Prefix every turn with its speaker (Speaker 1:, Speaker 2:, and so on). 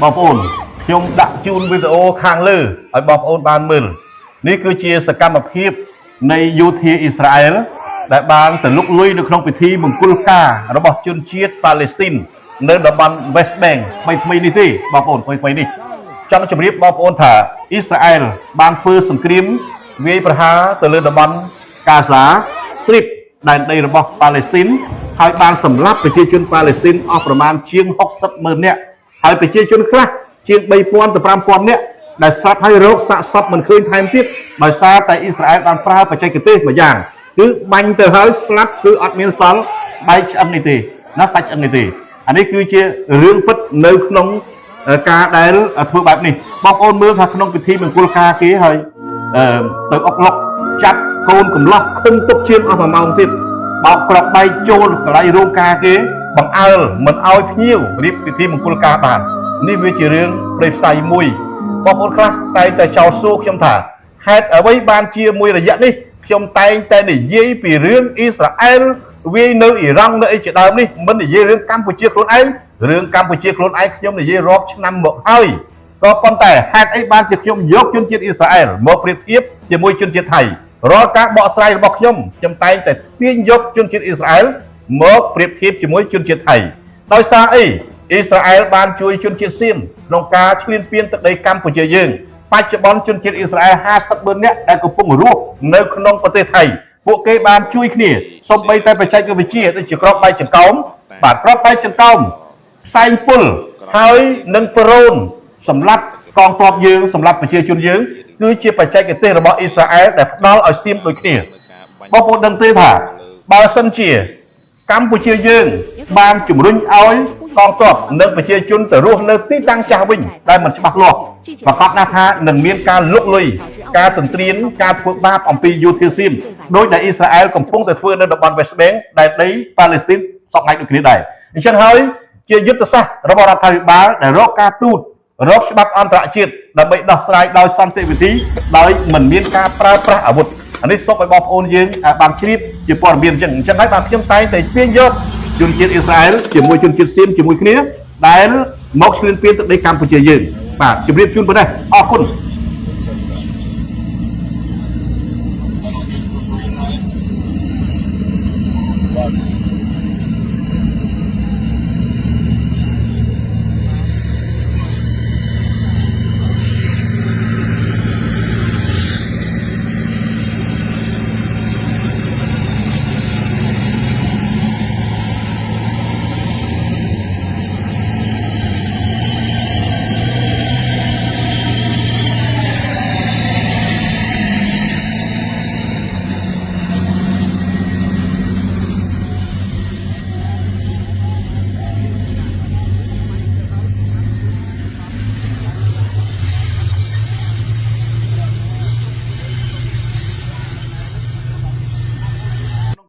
Speaker 1: បងប្អូនខ្ញុំដាក់ជូនវីដេអូខាងលើឲ្យបងប្អូនបានមើលនេះគឺជាសកម្មភាពនៃយោធាអ៊ីស្រាអែលដែលបានទៅលុកលុយនៅក្នុងពិធីមង្គលការរបស់ជនជាតិប៉ាឡេស្ទីននៅតំបន់ West Bank ថ្មីនេះទេបងប្អូនថ្មីនេះចង់ជម្រាបបងប្អូនថាអ៊ីស្រាអែលបានធ្វើសង្គ្រាមវាយប្រហារទៅលើតំបន់កាហ្សា Strip ដែនដីរបស់ប៉ាឡេស្ទីនហើយបានសម្លាប់ប្រជាជនប៉ាឡេស្ទីនអស់ប្រមាណជាង 60,000 នាក់ហើយប្រជាជនខ្លះជាង 3,000 ទៅ 5,000 នាក់ដែលស្លាប់ហើយរោគសាកសពមិនឃើញថែមទៀតដោយសារតែអ៊ីស្រាអែលបានប្រើបច្ចេកទេសមួយយ៉ាងគឺបាញ់ទៅហើយស្លាប់គឺអត់មានសល់បែកឆ្អឹងនេះទេណាសាច់ឆ្អឹងនេះទេអានេះគឺជារឿងពិតនៅក្នុងការដែលធ្វើបែបនេះបងប្អូនមើលថាក្នុងពិធីមង្គលការគេហើយទៅអុកឡុកចាប់កូនកំឡោះឃុំទុកជាងអស់1 ម៉ោងទៀតបោកប្រកបែកចូលកន្លែងរោងការគេបង្អើលមិនអោយភ្ញៀវរៀបពិធីមង្គលការបាននេះវាជារឿងព្រៃផ្សៃមួយបងប្អូនខ្លះតែងតែចោទសួរខ្ញុំថាហេតុអ្វីបានជាមួយរយៈនេះខ្ញុំតែងតែនិយាយពីរឿងអ៊ីស្រាអែលវាយនៅអ៊ីរ៉ង់នៅអីជាដើមនេះមិននិយាយរឿងកម្ពុជាខ្លួនឯងរឿងកម្ពុជាខ្លួនឯងខ្ញុំនិយាយរាប់ឆ្នាំមកហើយក៏ប៉ុន្តែហេតុអីបានជាខ្ញុំយកជនជាតិអ៊ីស្រាអែលមកប្រៀបធៀបជាមួយជនជាតិថៃរាល់ការបកស្រាយរបស់ខ្ញុំតែងតែទាញយកជនជាតិអ៊ីស្រាអែលមកប្រៀបធៀបជាមួយជនជាតិថៃដោយសារអីអ៊ីស្រាអែលបានជួយជនជាតិសៀមក្នុងការឈ្លានពានទឹកដីកម្ពុជាយើងបច្ចុប្បន្នជនជាតិអ៊ីស្រាអែល 50,000 នាក់ដែលកំពុងរស់នៅក្នុងប្រទេសថៃពួកគេបានជួយគ្នាសូម្បីតែបច្ចេកវិទ្យាដូចជាក្របបែកចង្កោមបាទក្របបែកចង្កោមផ្សែងពុលហើយនឹងប្រូនសម្រាប់កងទ័ពយើងសម្រាប់ប្រជាជនយើងគឺជាបច្ចេកទេសរបស់អ៊ីស្រាអែលដែលផ្ដល់ឲ្យសៀមដូចគ្នាបងប្អូនដឹងទេថាបើសិនជាកម្ពុជាយើងបានជំរុញឲ្យកងទ័ពនិងប្រជាជនទៅរស់នៅទីតាំងចាស់វិញដែលមិនច្បាស់លាស់ប្រកាសណាស់ថានឹងមានការលុកលុយការទន្ទ្រានការធ្វើបាបអំពីយោធាសៀមដោយដែលអ៊ីស្រាអែលកំពុងតែធ្វើនៅតំបន់ West Bank ដែលដីប៉ាឡេស្ទីនសពថ្ងៃដូចគ្នាដែរអញ្ចឹងហើយជាយុទ្ធសាស្ត្ររបស់រដ្ឋាភិបាលដែលរកការទូតរកច្បាប់អន្តរជាតិដើម្បីដោះស្រាយដោយសន្តិវិធីដោយមិនមានការប្រើប្រាស់អាវុធអានេះសូមឲ្យបងប្អូនយើងបានជ្រាបជាព័ត៌មានអញ្ចឹងហើយបានខ្ញុំតែងតែទាញយកជនជាតិអ៊ីស្រាអែលជាមួយជនជាតិសៀមជាមួយគ្នាដែលមកឈ្លានពានទឹកដីកម្ពុជាយើងបាទជម្រាបជូនប៉ុណ្ណេះអរគុណ